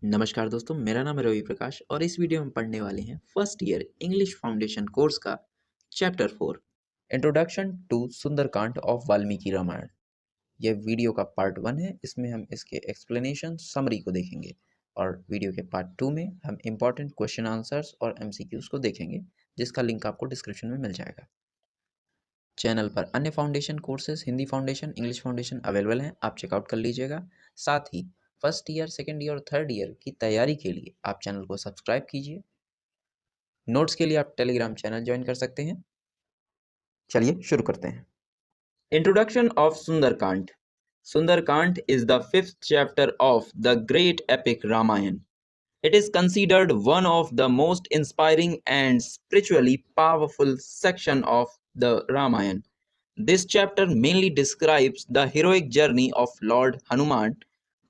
नमस्कार दोस्तों, मेरा नाम है रवि प्रकाश और इस वीडियो में पढ़ने वाले हैं first year English foundation course का chapter 4 introduction to Sundarkand of Valmiki Ramayana. यह वीडियो का पार्ट 1 है। इसमें हम इसके एक्सप्लेनेशन समरी को देखेंगे और वीडियो के पार्ट 2 में हम इंपॉर्टेंट क्वेश्चन आंसर्स और एमसीक्यूज को देखेंगे, जिसका लिंक आपको डिस्क्रिप्शन में मिल जाएगा। चैनल पर अन्य foundation courses Hindi foundation, English foundation available हैं, आप चेकआउट कर लीजिएगा। साथ ही फर्स्ट ईयर, सेकेंड ईयर और थर्ड ईयर की तैयारी के लिए आप चैनल को सब्सक्राइब कीजिए। नोट्स के लिए आप टेलीग्राम चैनल ज्वाइन कर सकते हैं। चलिए शुरू करते हैं। Introduction of Sundarkand. Sundarkand is the fifth chapter of the great epic Ramayana. It is considered one of the most inspiring and spiritually powerful section of the Ramayana. This chapter mainly describes the heroic journey of Lord Hanuman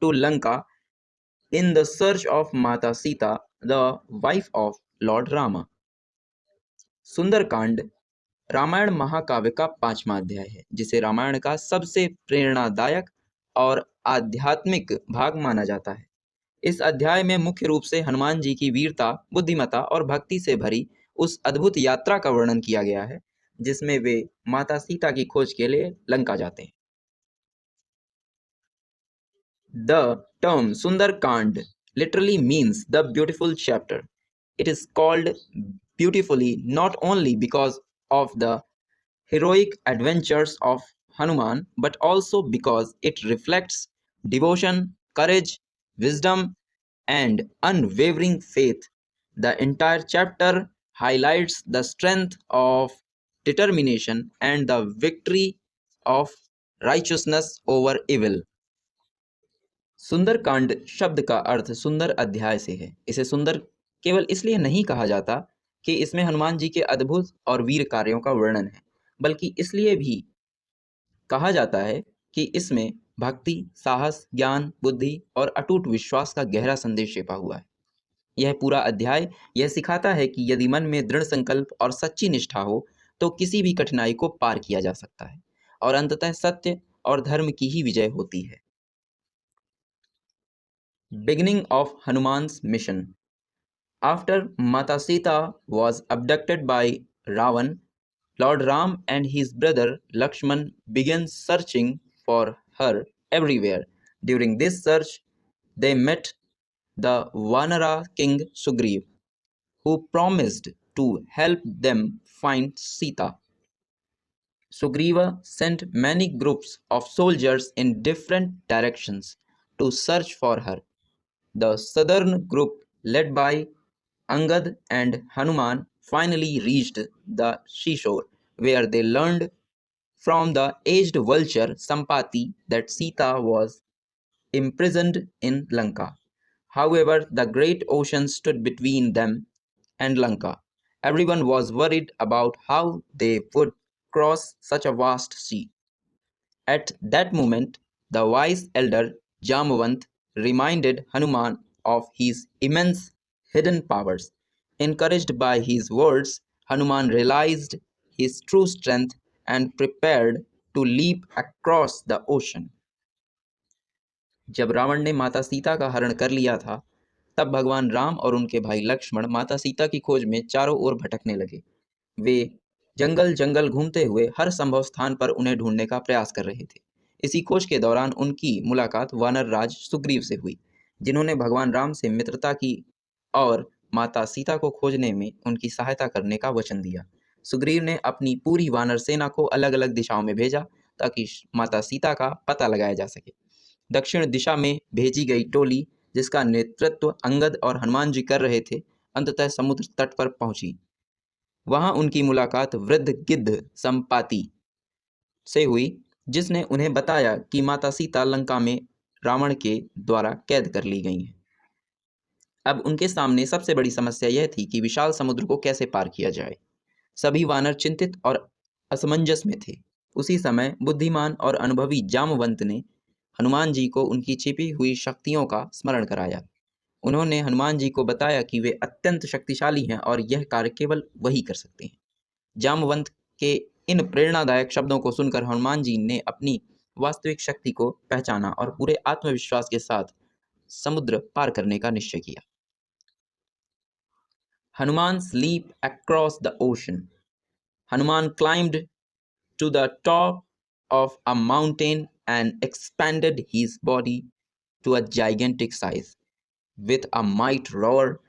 to Lanka in the search of Mata Sita, the wife of Lord Rama. Sundarkand Ramayana महाकाव्य का 5वां अध्याय है, जिसे रामायण का सबसे प्रेरणादायक और आध्यात्मिक भाग माना जाता है। इस अध्याय में मुख्य रूप से हनुमान जी की वीरता, बुद्धिमत्ता और भक्ति से भरी उस अद्भुत यात्रा का वर्णन किया गया है, जिसमें वे माता सीता की खोज के लिए लंका जाते हैं। The term Sundarkand literally means the beautiful chapter. It is called beautifully not only because of the heroic adventures of Hanuman, but also because it reflects devotion, courage, wisdom, and unwavering faith. The entire chapter highlights the strength of determination and the victory of righteousness over evil. Sundarkand शब्द का अर्थ सुंदर अध्याय से है। इसे सुंदर केवल इसलिए नहीं कहा जाता कि इसमें हनुमान जी के अद्भुत और वीर कार्यों का वर्णन है, बल्कि इसलिए भी कहा जाता है कि इसमें भक्ति, साहस, ज्ञान, बुद्धि और अटूट विश्वास का गहरा संदेश छिपा हुआ है। यह पूरा अध्याय यह सिखाता है कि यदि मन में दृढ़ संकल्प और सच्ची निष्ठा हो तो किसी भी कठिनाई को पार किया जा सकता है और अंततः सत्य और धर्म की ही विजय होती है। Beginning of Hanuman's mission. After Mata Sita was abducted by Ravan, Lord Ram and his brother Lakshman began searching for her everywhere. During this search, they met the Vanara king Sugriv, who promised to help them find Sita. Sugriva sent many groups of soldiers in different directions to search for her. The southern group, led by Angad and Hanuman, finally reached the seashore, where they learned from the aged vulture Sampati that Sita was imprisoned in Lanka. However, the great ocean stood between them and Lanka. Everyone was worried about how they would cross such a vast sea. At that moment, the wise elder Jamavant reminded Hanuman of his immense hidden powers. Encouraged by his words, Hanuman realized his true strength and prepared to leap across the ocean. जब रावण ने माता सीता का हरण कर लिया था, तब भगवान राम और उनके भाई लक्ष्मण माता सीता की खोज में चारों ओर भटकने लगे। वे जंगल जंगल घूमते हुए हर संभव स्थान पर उन्हें ढूंढने का प्रयास कर रहे थे। इसी खोज के दौरान उनकी मुलाकात वानर राज सुग्रीव से हुई, जिन्होंने भगवान राम से मित्रता की और माता सीता को खोजने में उनकी सहायता करने का वचन दिया। सुग्रीव ने अपनी पूरी वानर सेना को अलग अलग दिशाओं में भेजा ताकि माता सीता का पता लगाया जा सके। दक्षिण दिशा में भेजी गई टोली, जिसका नेतृत्व अंगद और हनुमान जी कर रहे थे, अंततः समुद्र तट पर पहुंची। वहां उनकी मुलाकात वृद्ध गिद्ध संपाति से हुई, जिसने उन्हें बताया कि माता सीता लंका में रावण के द्वारा कैद कर ली गई हैं। अब उनके सामने सबसे बड़ी समस्या यह थी कि विशाल समुद्र को कैसे पार किया जाए। सभी वानर चिंतित और असमंजस में थे। उसी समय बुद्धिमान और अनुभवी जामवंत ने हनुमान जी को उनकी छिपी हुई शक्तियों का स्मरण कराया। उन्होंने हनुमान जी को बताया कि वे अत्यंत शक्तिशाली हैं और यह कार्य केवल वही कर सकते हैं। जामवंत के इन प्रेरणादायक शब्दों को सुनकर हनुमान जी ने अपनी वास्तविक शक्ति को पहचाना और पूरे आत्मविश्वास के साथ समुद्र पार करने का निश्चय किया। Hanuman's leap across the ocean. Hanuman climbed to the top of a mountain and expanded his body to a gigantic size. With a might roar,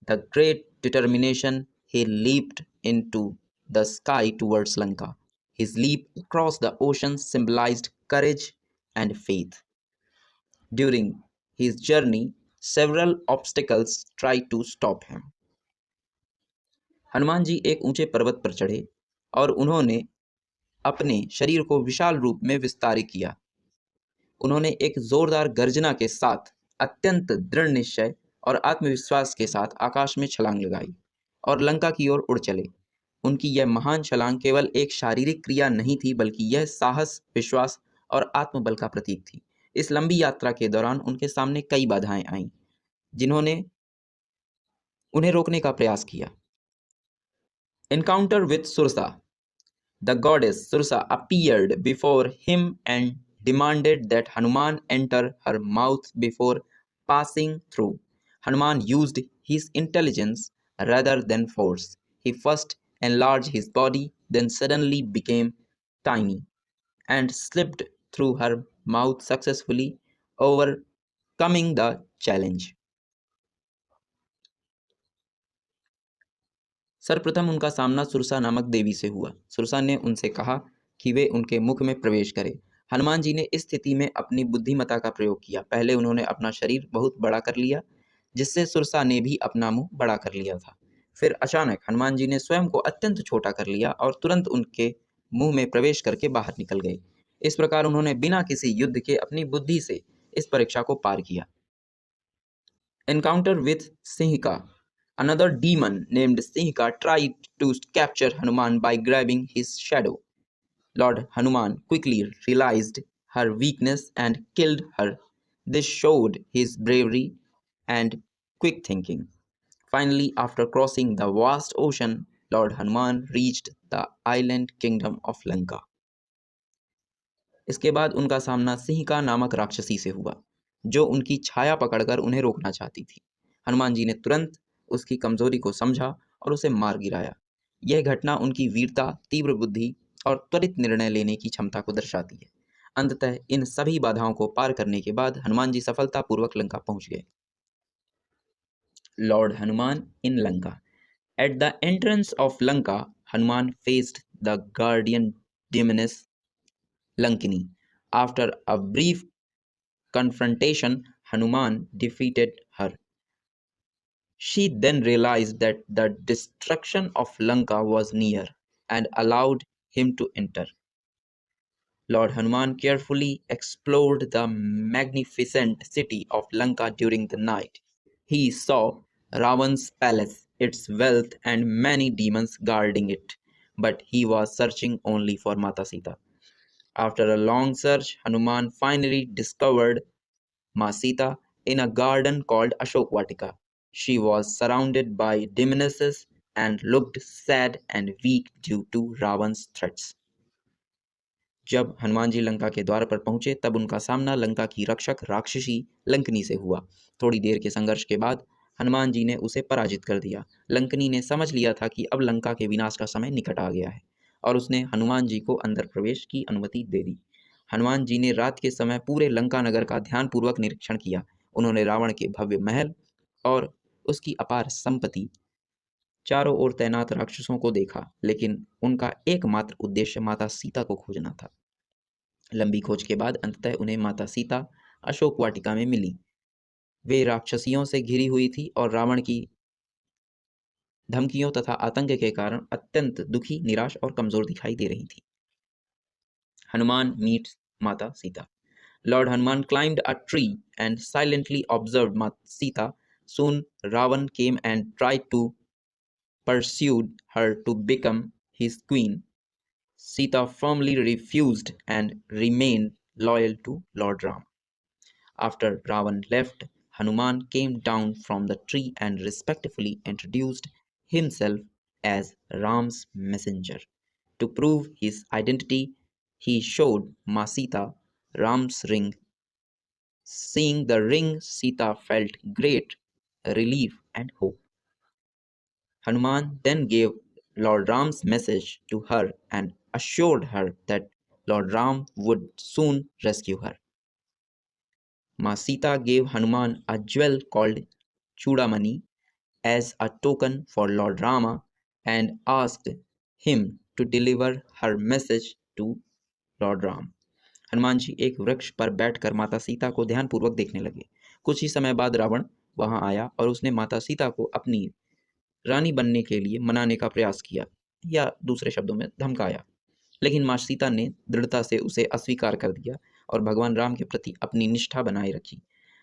the great determination, he leaped into the sky towards Lanka. His leap across the ocean symbolized courage and faith. During his journey, several obstacles tried to stop him. Hanuman ji एक ऊंचे पर्वत पर चढ़े और उन्होंने अपने शरीर को विशाल रूप में विस्तारित किया। उन्होंने एक जोरदार गर्जना के साथ अत्यंत दृढ़ निश्चय और आत्मविश्वास के साथ आकाश में छलांग लगाई और लंका की ओर उड़ चले। उनकी यह महान छलांग केवल एक शारीरिक क्रिया नहीं थी, बल्कि यह साहस, विश्वास और आत्मबल का प्रतीक थी। इस लंबी यात्रा के दौरान उनके सामने कई बाधाएं आईं, जिन्होंने उन्हें रोकने का प्रयास किया। Encounter with Sursa. The goddess Sursa appeared before him and demanded that Hanuman enter her mouth before passing through. Hanuman used his intelligence rather than force. He first enlarged his body, then suddenly became tiny and slipped through her mouth successfully, overcoming the challenge. सर्वप्रथम उनका सामना सुरसा नामक देवी से हुआ। सुरसा ने उनसे कहा कि वे उनके मुख में प्रवेश करें। हनुमान जी ने इस स्थिति में अपनी बुद्धिमत्ता का प्रयोग किया। पहले उन्होंने अपना शरीर बहुत बड़ा कर लिया, जिससे सुरसा ने भी अपना मुंह बड़ा कर लिया था। फिर अचानक हनुमान जी ने स्वयं को अत्यंत छोटा कर लिया और तुरंत उनके मुंह में प्रवेश करके बाहर निकल गए। इस प्रकार उन्होंने बिना किसी युद्ध के अपनी बुद्धि से इस परीक्षा को पार किया। Encounter with Simhika. Another demon named Sinhika tried to capture Hanuman by grabbing his shadow. Lord Hanuman quickly realized her weakness and killed her. This showed his bravery and quick thinking. Finally, after crossing the vast ocean, Lord Hanuman reached the island kingdom of Lanka. इसके बाद उनका सामना सिंहिका नामक राक्षसी से हुआ, जो उनकी छाया पकड़कर उन्हें रोकना चाहती थी। हनुमान जी ने तुरंत उसकी कमजोरी को समझा और उसे मार गिराया। यह घटना उनकी वीरता, तीव्र बुद्धि और त्वरित निर्णय लेने की क्षमता को दर्शाती है। अंततः इन सभी बाधाओं को पार करने के बाद हनुमान जी सफलतापूर्वक लंका पहुंच गए। Lord Hanuman in Lanka. At the entrance of Lanka, Hanuman faced the guardian demoness Lankini. After a brief confrontation, Hanuman defeated her. She then realized that the destruction of Lanka was near and allowed him to enter. Lord Hanuman carefully explored the magnificent city of Lanka during the night. He saw Ravan's palace, its wealth, and many demons guarding it, but he was searching only for Mata Sita. After a long search, Hanuman finally discovered Ma Sita in a garden called Ashok Vatika. She was surrounded by demonesses and looked sad and weak due to Ravan's threats. जब हनुमान जी लंका के द्वार पर पहुंचे, तब उनका सामना लंका की रक्षक राक्षसी लंकनी से हुआ। थोड़ी देर के संघर्ष के बाद हनुमान जी ने उसे पराजित कर दिया। लंकनी ने समझ लिया था कि अब लंका के विनाश का समय निकट आ गया है और उसने हनुमान जी को अंदर प्रवेश की अनुमति दे दी। हनुमान जी ने रात के समय पूरे लंका नगर का ध्यानपूर्वक निरीक्षण किया। उन्होंने रावण के भव्य महल और उसकी अपार संपत्ति, चारों ओर तैनात राक्षसों को देखा, लेकिन उनका एकमात्र उद्देश्य माता सीता को खोजना था। लंबी खोज के बाद अंततः उन्हें माता सीता अशोक वाटिका में मिली। वे राक्षसियों से घिरी हुई थी और रावण की धमकियों तथा आतंक के कारण अत्यंत दुखी, निराश और कमजोर दिखाई दे रही थी। हनुमान मीट्स माता Sita. Lord Hanuman climbed a tree and silently observed Mata Sita. Soon Ravan came and tried to pursue her to become his queen. Sita firmly refused and remained loyal to Lord Ram. After Ravan left, Hanuman came down from the tree and respectfully introduced himself as Ram's messenger. To prove his identity, he showed Ma Sita Ram's ring, Seeing the ring, Sita felt great relief and hope. Hanuman then gave Lord Ram's message to her and assured her that Lord Ram would soon rescue her. Ma Sita gave Hanuman a jewel called Chudamani as a token for Lord Rama and asked him to deliver her message to Lord Ram. Hanuman ji एक वृक्ष पर बैठकर माता सीता को ध्यानपूर्वक देखने लगे। कुछ ही समय बाद रावण वहां आया और उसने माता सीता को अपनी रानी बनने के लिए मनाने का प्रयास किया या दूसरे शब्दों में धमकाया, लेकिन माँ सीता ने दृढ़ता से उसे अस्वीकार कर दिया और भगवान राम के प्रति अपनी निष्ठा बनाए रखी।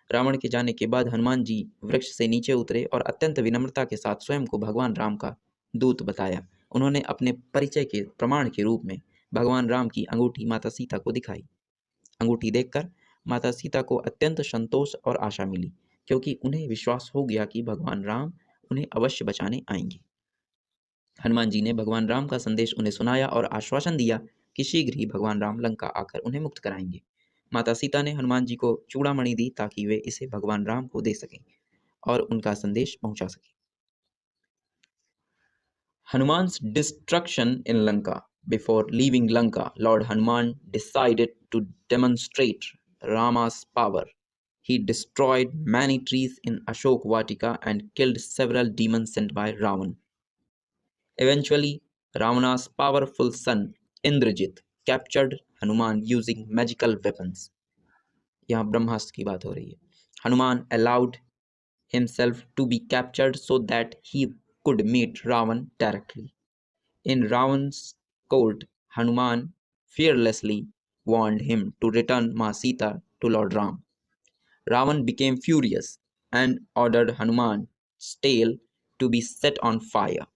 रावण के जाने के बाद हनुमान जी वृक्ष से नीचे उतरे और अत्यंत विनम्रता के साथ स्वयं को भगवान राम का दूत बताया। उन्होंने अपने परिचय के प्रमाण के रूप में भगवान राम की अंगूठी माता सीता को दिखाई। अंगूठी देखकर माता सीता को अत्यंत संतोष और आशा मिली, क्योंकि उन्हें विश्वास हो गया कि भगवान राम उन्हें अवश्य बचाने आएंगे। हनुमान जी ने भगवान राम का संदेश उन्हें सुनाया और आश्वासन दिया कि शीघ्र ही भगवान राम लंका आकर उन्हें मुक्त कराएंगे। माता सीता ने हनुमान जी को चूड़ामणि दी ताकि वे इसे भगवान राम को दे सकें और उनका संदेश पहुंचा सकें। Hanuman's destruction in Lanka. Before leaving Lanka, Lord Hanuman decided to demonstrate Rama's power. He destroyed many trees in Ashok Vatika and killed several demons sent by Ravan. Eventually, Ravana's powerful son Indrajit captured Hanuman using magical weapons. यहाँ ब्रह्मास्त्र की बात हो रही है। Hanuman allowed himself to be captured so that he could meet Ravan directly. In Ravan's court, Hanuman fearlessly warned him to return Ma Sita to Lord Ram. Ravan became furious and ordered Hanuman's tail to be set on fire.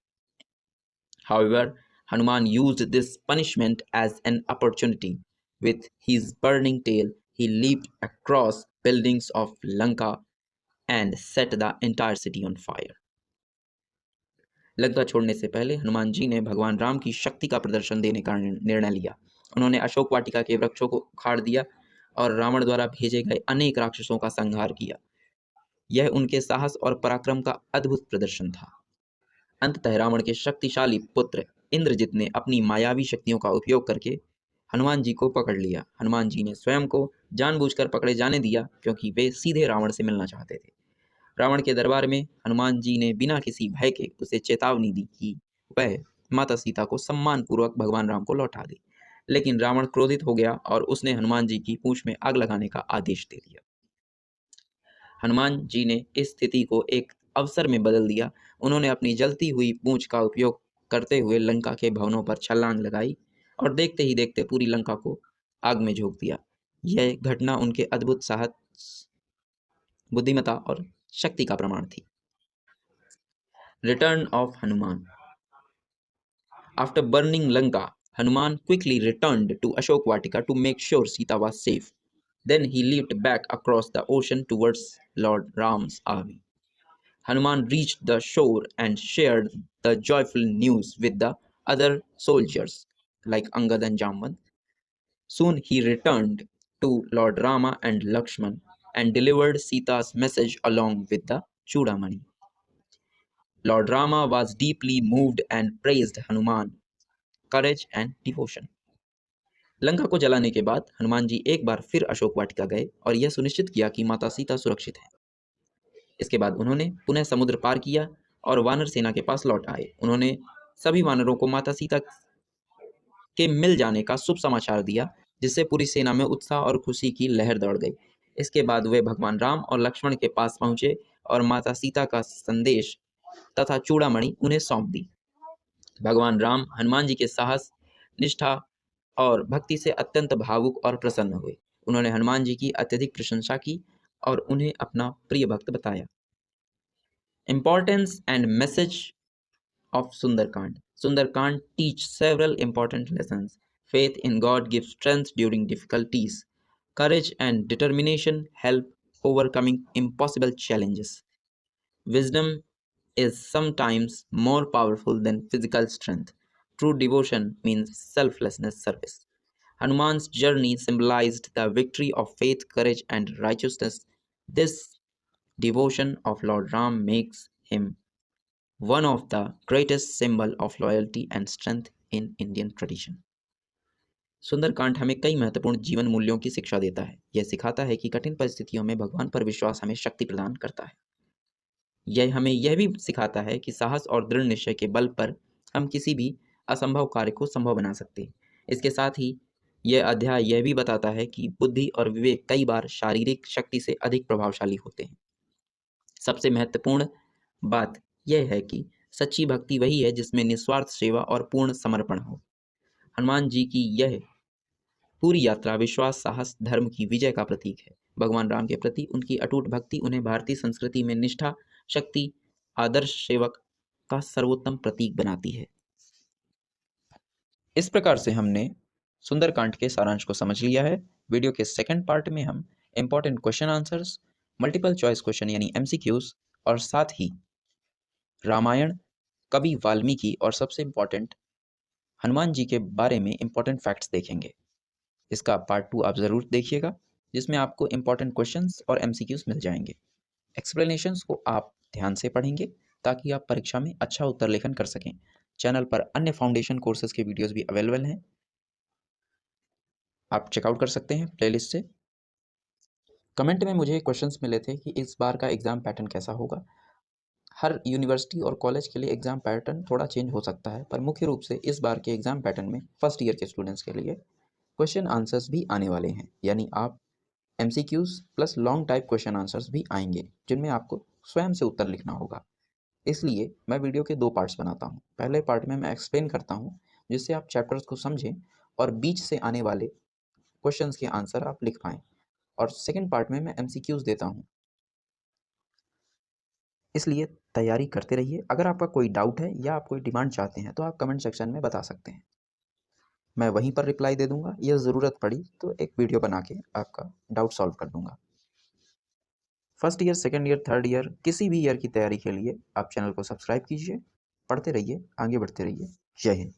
However, Hanuman used this punishment as an opportunity. With his burning tail, he leaped across buildings of Lanka and set the entire city on fire. Lanka छोड़ने से पहले हनुमान जी ने भगवान राम की शक्ति का प्रदर्शन देने का निर्णय लिया। उन्होंने अशोक वाटिका के वृक्षों को उखाड़ दिया और रावण द्वारा भेजे गए अनेक राक्षसों का संहार किया। यह उनके साहस और पराक्रम का अद्भुत प्रदर्शन था। अंततः रावण के शक्तिशाली पुत्र इंद्रजित ने अपनी मायावी शक्तियों का उपयोग करके हनुमान जी को पकड़ लिया। हनुमान जी ने स्वयं को जानबूझकर पकड़े जाने दिया क्योंकि वे सीधे रावण से मिलना चाहते थे। रावण के दरबार में हनुमान जी ने बिना किसी भय के उसे चेतावनी दी कि वह माता सीता को सम्मानपूर्वक भगवान राम को लौटा दे, लेकिन रावण क्रोधित हो गया और उसने हनुमान जी की पूंछ में आग लगाने का आदेश दे दिया। हनुमान जी ने इस स्थिति को एक अवसर में बदल दिया। उन्होंने अपनी जलती हुई पूंछ का उपयोग करते हुए लंका के भवनों पर छलांग लगाई और देखते ही देखते पूरी लंका को आग में झोंक दिया। यह घटना उनके अद्भुत साहस, बुद्धिमत्ता और शक्ति का प्रमाण थी। Return of Hanuman. After burning Lanka, Hanuman quickly returned to Ashok Vatika to make sure Sita was safe. Then he leaped back across the ocean towards Lord Ram's army. Hanuman reached the shore and shared the joyful news with the other soldiers like Angad and Jamvad. Soon he returned to Lord Rama and Lakshman and delivered Sita's message along with the Chudamani. Lord Rama was deeply moved and praised Hanuman's courage and devotion. Lanka को जलाने के बाद हनुमान जी एक बार फिर अशोक वाटिका गए और यह सुनिश्चित किया कि माता सीता सुरक्षित है। इसके बाद उन्होंने पुनः समुद्र पार किया और वानर सेना के पास लौट आए। उन्होंने सभी वानरों को माता सीता के मिल जाने का शुभ समाचार दिया, जिससे पूरी सेना में उत्साह और खुशी की लहर दौड़ गई। इसके बाद वे भगवान राम और लक्ष्मण के पास पहुंचे और माता सीता का संदेश तथा चूड़ामणि उन्हें सौंप दी। भगवान राम हनुमान जी के साहस, निष्ठा और भक्ति से अत्यंत भावुक और प्रसन्न हुए। उन्होंने हनुमान जी की अत्यधिक प्रशंसा की और उन्हें अपना प्रिय भक्त बताया। Importance and message of Sundarkand. Sundarkand teach several important lessons. Faith in God gives strength during difficulties. Courage and determination help overcoming impossible challenges. Wisdom is sometimes more powerful than physical strength. True devotion means selflessness service. Hanuman's journey symbolized the victory of faith, courage, and righteousness. This devotion of Lord Ram makes him one of the greatest symbol of loyalty and strength in Indian tradition. Sundarkand हमें कई महत्वपूर्ण जीवन मूल्यों की शिक्षा देता है। यह सिखाता है कि कठिन परिस्थितियों में भगवान पर विश्वास हमें शक्ति प्रदान करता है। यह हमें यह भी सिखाता है कि साहस और दृढ़ निश्चय के बल पर हम किसी भी असंभव कार्य को संभव बना सकते हैं। इसके साथ ही यह अध्याय यह भी बताता है कि बुद्धि और विवेक कई बार शारीरिक शक्ति से अधिक प्रभावशाली होते हैं। सबसे महत्वपूर्ण बात यह है कि सच्ची भक्ति वही है जिसमें निस्वार्थ सेवा और पूर्ण समर्पण हो। हनुमान जी की यह पूरी यात्रा विश्वास, साहस, धर्म की विजय का प्रतीक है। भगवान राम के प्रति उनकी अटूट भक्ति उन्हें भारतीय संस्कृति में निष्ठा, शक्ति, आदर्श सेवक का सर्वोत्तम प्रतीक बनाती है। इस प्रकार से हमने सुंदरकांड के सारांश को समझ लिया है। वीडियो के सेकंड पार्ट में हम important question answers, multiple choice question यानी MCQs और साथ ही रामायण, कवि वाल्मीकि और सबसे इंपॉर्टेंट हनुमान जी के बारे में इंपॉर्टेंट फैक्ट्स देखेंगे। इसका पार्ट 2 आप ज़रूर देखिएगा, जिसमें आपको इंपॉर्टेंट क्वेश्चंस और MCQs मिल जाएंगे। एक्सप्लेनेशंस को आप ध्यान से पढ़ेंगे ताकि आप परीक्षा में अच्छा उत्तर लेखन कर सकें। चैनल पर अन्य फाउंडेशन कोर्सेज के वीडियोस भी अवेलेबल हैं, आप चेकआउट कर सकते हैं प्लेलिस्ट से। कमेंट में मुझे क्वेश्चंस मिले थे कि इस बार का एग्ज़ाम पैटर्न कैसा होगा। हर यूनिवर्सिटी और कॉलेज के लिए एग्ज़ाम पैटर्न थोड़ा चेंज हो सकता है, पर मुख्य रूप से इस बार के एग्ज़ाम पैटर्न में फर्स्ट ईयर के स्टूडेंट्स के लिए क्वेश्चन आंसर्स भी आने वाले हैं, यानी आप MCQs plus long type question answers भी आएंगे, जिनमें आपको स्वयं से उत्तर लिखना होगा। इसलिए मैं वीडियो के 2 पार्ट्स बनाता हूँ। पहले पार्ट में मैं एक्सप्लेन करता हूँ, जिससे आप चैप्टर्स को समझें और बीच से आने वाले क्वेश्चंस के आंसर आप लिख पाएँ। और सेकंड पार्ट में मैं MCQs देता हूँ। इसलिए तैयारी करते रहिए। अगर आपका कोई डाउट है या आप कोई डिमांड चाहते हैं तो आप कमेंट सेक्शन में बता सकते हैं, मैं वहीं पर रिप्लाई दे दूंगा, या ज़रूरत पड़ी तो एक वीडियो बना के आपका डाउट सॉल्व कर दूंगा। First year, second year, third year, किसी भी ईयर की तैयारी के लिए आप चैनल को सब्सक्राइब कीजिए, पढ़ते रहिए, आगे बढ़ते रहिए। जय हिंद।